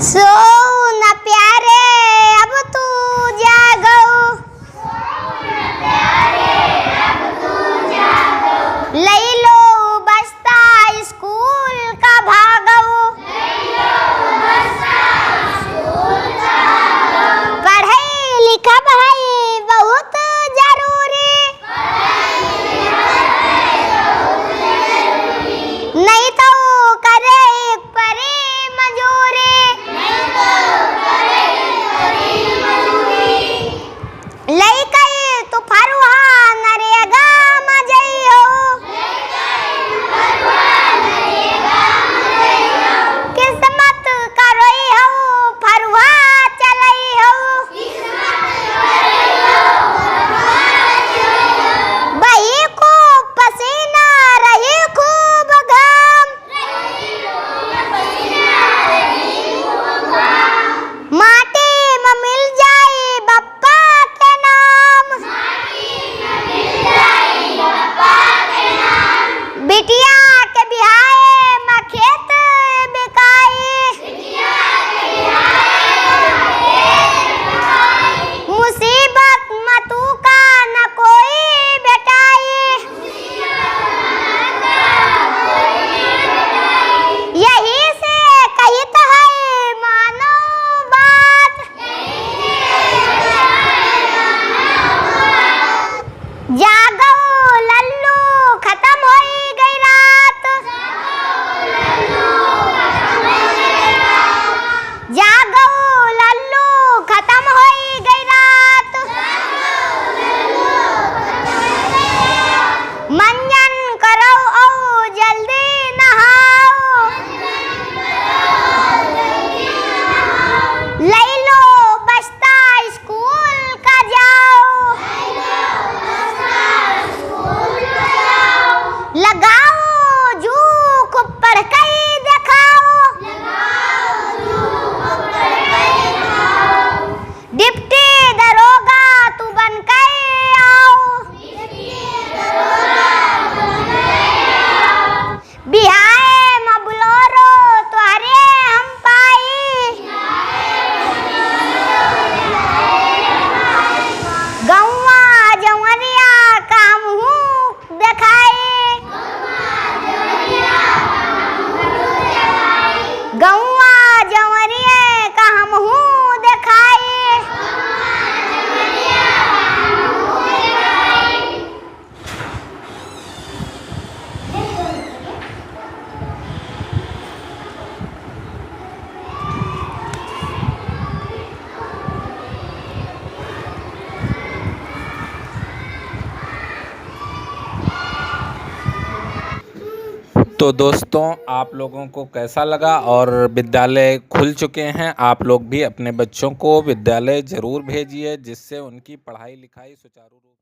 सोना प्यारे अब तू जागो, लई लो बस्ता स्कूल का भागो, पढ़ाई लिखा भाई बहुत जरूरी, नहीं तो करे एक परी मजूरी, लई कई तू फरुहा नरेगा मजई हो, किस्मत करई हो फरुहा चलई हो, बही खूब पसीना रही खूब घाम, माटी में मिल जाई बप्पा के नाम, बिटिया के बिहाए में खेत बिकाई, मुसीबत में तू का न कोई बेटाई, यही से कहित है मानो बात, जागो लल्लू खत्म होई गई रात, जागो लल्लू खत्म होई गई रात, मंजन करो ओ जल्दी नहाओ, लई लो बस्ता स्कूल का जाओ, लगाओ जू खूब पढ़ कई दिखाओ, डिप्टी दरोगा तू बन के आओ, बिहाए में बुलोरो तुहरे हम पाई, गौवा जवरिया काम हूँ देखाई, गौवा जवरिया का हम हूँ देखाई, तो दोस्तों, आप लोगों को कैसा लगा? और विद्यालय खुल चुके हैं, आप लोग भी अपने बच्चों को विद्यालय ज़रूर भेजिए, जिससे उनकी पढ़ाई लिखाई सुचारू रूप